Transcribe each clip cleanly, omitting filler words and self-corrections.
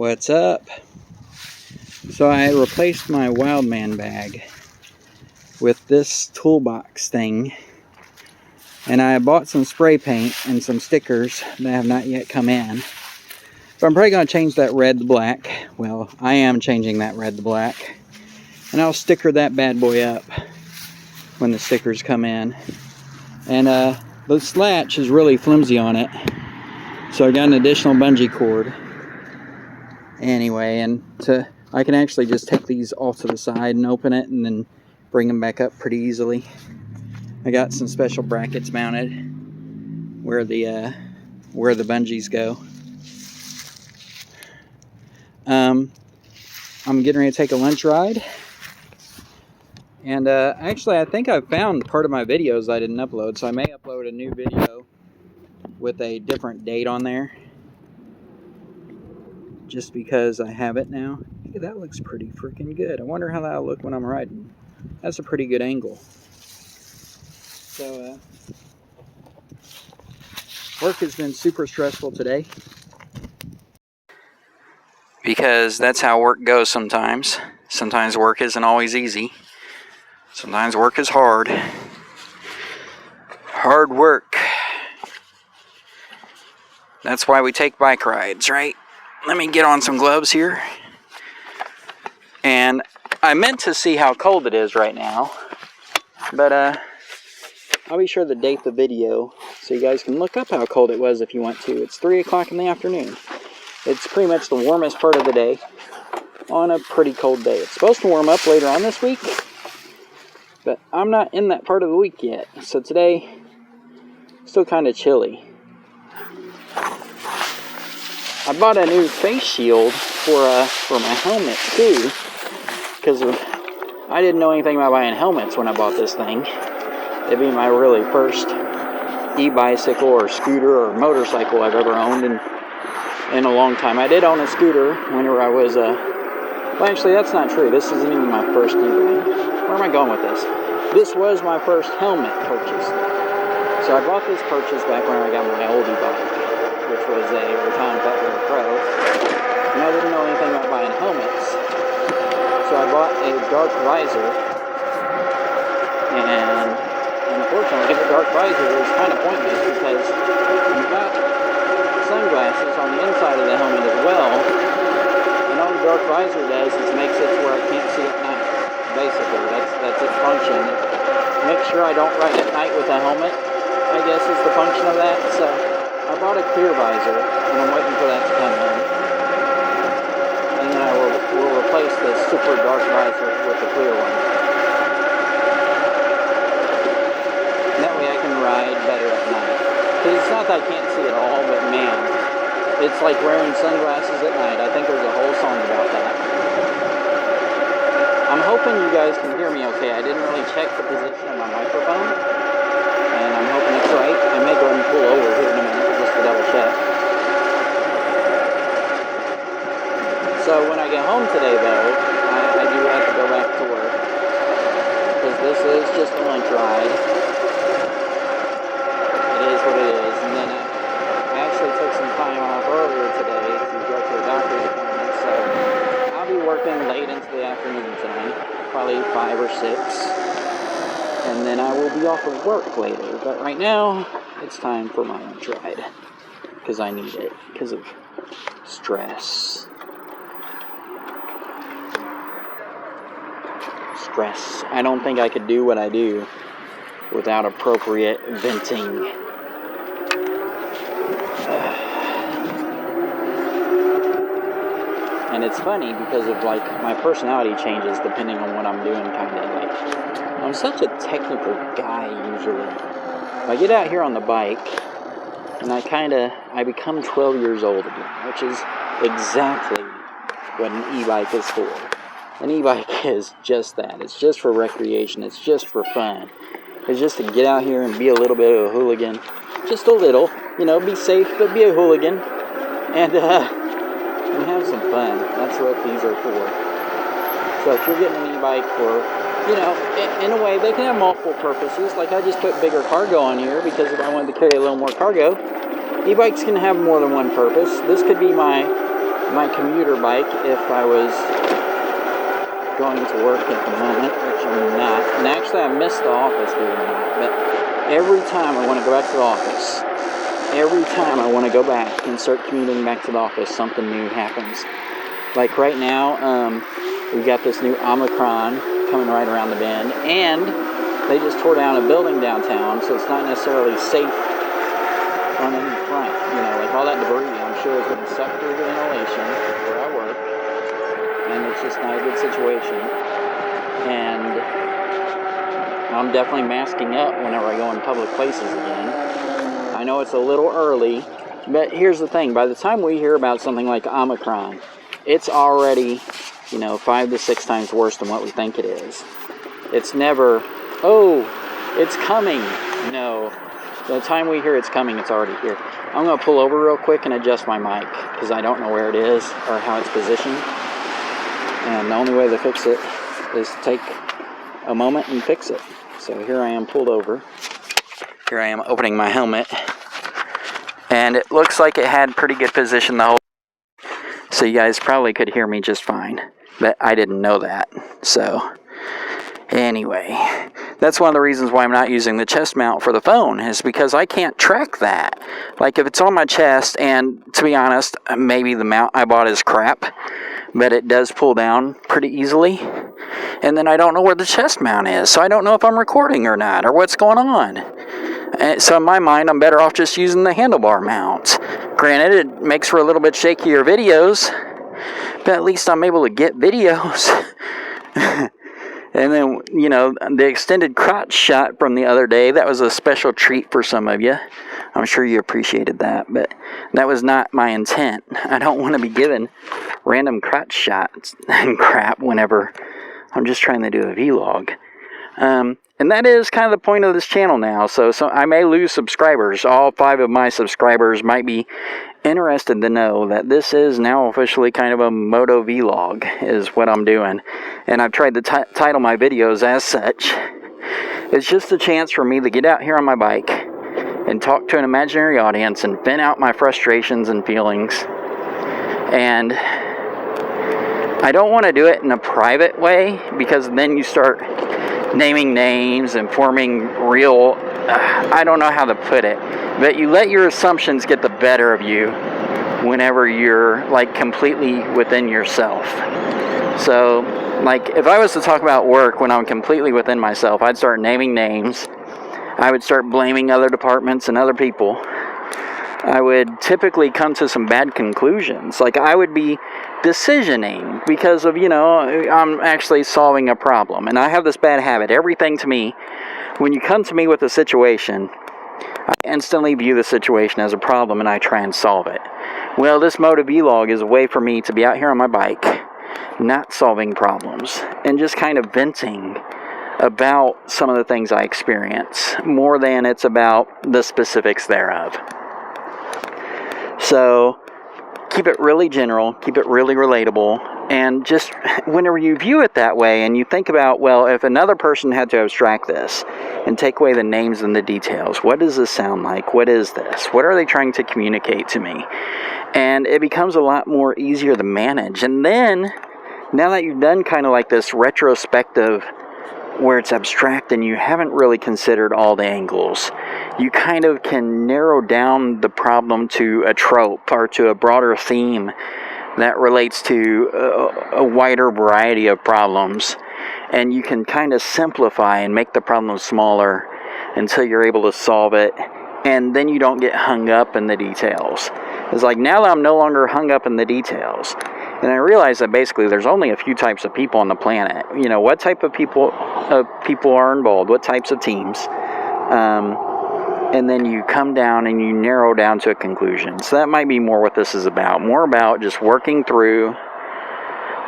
What's up? So I replaced my Wildman bag with this toolbox thing, and I bought some spray paint and some stickers that have not yet come in. But I'm probably going to change that red to black. Well, I am changing that red to black, and I'll sticker that bad boy up when the stickers come in. And this latch is really flimsy on it, so I got an additional bungee cord. Anyway, and I can actually just take these off to the side and open it and then bring them back up pretty easily. I got some special brackets mounted where the bungees go. I'm getting ready to take a lunch ride, and actually I think I found part of my videos I didn't upload, so I may upload a new video with a different date on there, just because I have it now. Hey, that looks pretty freaking good. I wonder how that'll look when I'm riding. That's a pretty good angle. So work has been super stressful today, because that's how work goes sometimes. Sometimes work isn't always easy. Sometimes work is hard. Hard work. That's why we take bike rides, right? Let me get on some gloves here. And I meant to see how cold it is right now, but I'll be sure to date the video so you guys can look up how cold it was if you want to. It's 3 o'clock in the afternoon. It's pretty much the warmest part of the day on a pretty cold day. It's supposed to warm up later on this week, but I'm not in that part of the week yet. So today, still kind of chilly. I bought a new face shield for my helmet too, because I didn't know anything about buying helmets when I bought this thing. It'd be my really first e-bicycle or scooter or motorcycle I've ever owned in a long time. I did own a scooter whenever I was well, actually that's not true. This isn't even my first e-bike. Where am I going with this? This was my first helmet purchase. So I bought this purchase back when I got my old e-bike, which was a Raton Butler Pro, and I didn't know anything about buying helmets. So I bought a dark visor, and unfortunately the dark visor was kind of pointless because you've got sunglasses on the inside of the helmet as well, and all the dark visor does is makes it to where I can't see at night. Basically, that's its function. Make sure I don't ride at night with a helmet, I guess, is the function of that. So I bought a clear visor, and I'm waiting for that to come in. And then I will replace this super dark visor with the clear one. And that way I can ride better at night. Because it's not that I can't see at all, but man, it's like wearing sunglasses at night. I think there's a whole song about that. I'm hoping you guys can hear me okay. I didn't really check the position of my microphone, and I'm hoping it's right. I may go ahead and pull over here in a minute just to double check. So when I get home today though, I do have to go back to work, because this is just a lunch ride. It is what it is. And then I actually took some time off earlier today to go to a doctor's appointment, so I'll be working late into the afternoon tonight, probably 5 or 6. And then I will be off of work later. But right now, it's time for my lunch ride, because I need it, because of stress. Stress. I don't think I could do what I do without appropriate venting. And it's funny because of like my personality changes depending on what I'm doing, kind of like. I'm such a technical guy usually. I get out here on the bike and I become 12 years old again, which is exactly what an e-bike is for. An e-bike is just that. It's just for recreation. It's just for fun. It's just to get out here and be a little bit of a hooligan. Just a little, be safe, but be a hooligan. And have some fun. That's what these are for. So if you're getting an e-bike for, in a way, they can have multiple purposes. Like I just put bigger cargo on here because if I wanted to carry a little more cargo. E-bikes can have more than one purpose. This could be my my commuter bike if I was going to work at the moment, which I'm not. And actually, I missed the office, believe it or not. But every time I want to go back to the office, every time I want to go back and start commuting back to the office, something new happens. Like right now, we've got this new Omicron coming right around the bend, and they just tore down a building downtown, so it's not necessarily safe on any front. You know, like all that debris, I'm sure is going to suck through the ventilation where I work, and it's just not a good situation. And I'm definitely masking up whenever I go in public places again. I know it's a little early, but here's the thing. By the time we hear about something like Omicron, it's already, 5 to 6 times worse than what we think it is. It's never, oh, it's coming. No. By the time we hear it's coming, it's already here. I'm going to pull over real quick and adjust my mic because I don't know where it is or how it's positioned. And the only way to fix it is to take a moment and fix it. So here I am pulled over. Here I am opening my helmet. And it looks like it had pretty good position the whole time. So you guys probably could hear me just fine. But I didn't know that. So anyway, that's one of the reasons why I'm not using the chest mount for the phone, is because I can't track that. Like if it's on my chest, and to be honest, maybe the mount I bought is crap, but it does pull down pretty easily. And then I don't know where the chest mount is, so I don't know if I'm recording or not, or what's going on. And so in my mind, I'm better off just using the handlebar mount. Granted, it makes for a little bit shakier videos, but at least I'm able to get videos. And then, the extended crotch shot from the other day, that was a special treat for some of you. I'm sure you appreciated that, but that was not my intent. I don't want to be given random crotch shots and crap whenever I'm just trying to do a vlog. And that is kind of the point of this channel now. So I may lose subscribers. All 5 of my subscribers might be interested to know that this is now officially kind of a moto vlog is what I'm doing. And I've tried to title my videos as such. It's just a chance for me to get out here on my bike and talk to an imaginary audience and vent out my frustrations and feelings. And I don't want to do it in a private way, because then you start naming names and forming real, I don't know how to put it, but you let your assumptions get the better of you whenever you're like completely within yourself. So like if I was to talk about work when I'm completely within myself, I'd start naming names. I would start blaming other departments and other people. I would typically come to some bad conclusions. Like I would be decisioning because of, I'm actually solving a problem. And I have this bad habit. Everything to me, when you come to me with a situation, I instantly view the situation as a problem and I try and solve it. Well, this moto vlog is a way for me to be out here on my bike, not solving problems, and just kind of venting about some of the things I experience, more than it's about the specifics thereof. So keep it really general, keep it really relatable, and just whenever you view it that way and you think about, well, if another person had to abstract this and take away the names and the details, what does this sound like? What is this? What are they trying to communicate to me? And it becomes a lot more easier to manage. And then, now that you've done kind of like this retrospective where it's abstract and you haven't really considered all the angles, you kind of can narrow down the problem to a trope or to a broader theme that relates to a wider variety of problems. And you can kind of simplify and make the problem smaller until you're able to solve it. And then you don't get hung up in the details. It's like now that I'm no longer hung up in the details, and I realize that basically there's only a few types of people on the planet. What type of people are involved, what types of teams. And then you come down and you narrow down to a conclusion. So that might be more what this is about. More about just working through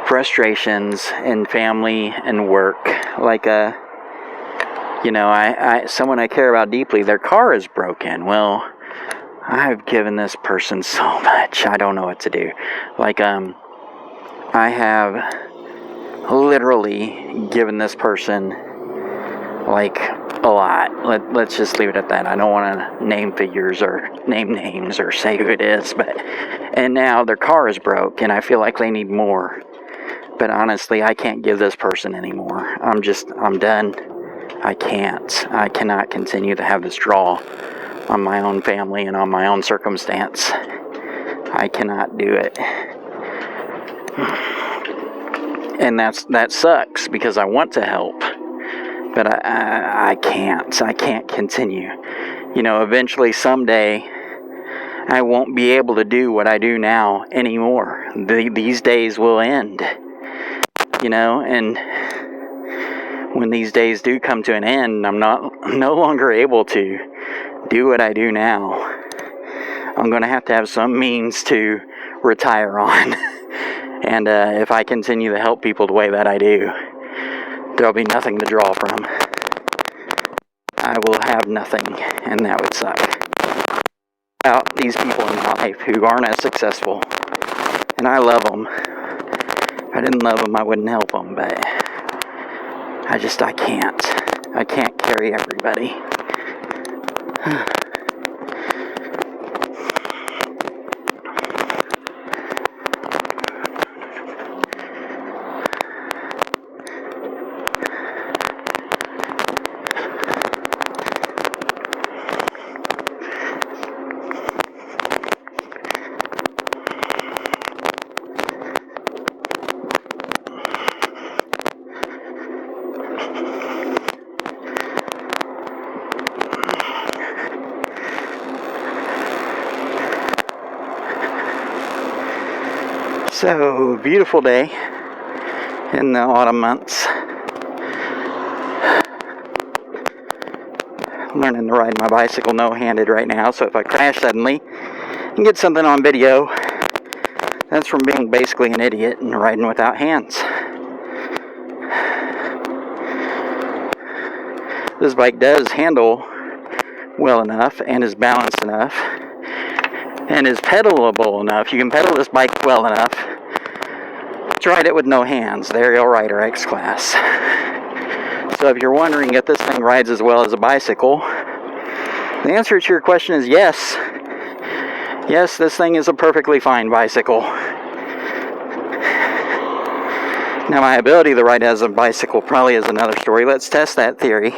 frustrations in family and work. Like someone I care about deeply, their car is broken. Well, I've given this person so much. I don't know what to do. Like, I have literally given this person like a lot. Let's just leave it at that. I don't want to name figures or name names or say who it is, and now their car is broke, and I feel like they need more. But honestly, I can't give this person anymore. I'm done. I cannot continue to have this draw on my own family and on my own circumstance. I cannot do it. And that sucks because I want to help. But I can't continue. You know, eventually someday I won't be able to do what I do now anymore. These days will end. You know, and when these days do come to an end, I'm no longer able to do what I do now. I'm going to have some means to retire on. And if I continue to help people the way that I do, there'll be nothing to draw from. I will have nothing, and that would suck. About these people in my life who aren't as successful, and I love them. If I didn't love them, I wouldn't help them, but I can't carry everybody. So, beautiful day in the autumn months. I'm learning to ride my bicycle no-handed right now, so if I crash suddenly and get something on video, that's from being basically an idiot and riding without hands. This bike does handle well enough and is balanced enough and is pedalable enough. You can pedal this bike well enough to ride it with no hands. The Ariel Rider X-Class. So if you're wondering if this thing rides as well as a bicycle, the answer to your question is yes. Yes, this thing is a perfectly fine bicycle. Now my ability to ride as a bicycle probably is another story. Let's test that theory.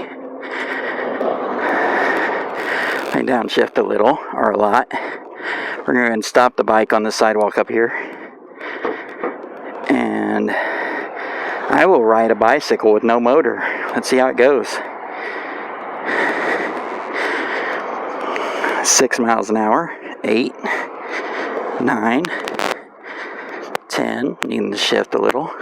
I downshift a little, or a lot. We're going to stop the bike on the sidewalk up here. And I will ride a bicycle with no motor. Let's see how it goes. 6 miles an hour. 8. 9. 10. Needing to shift a little.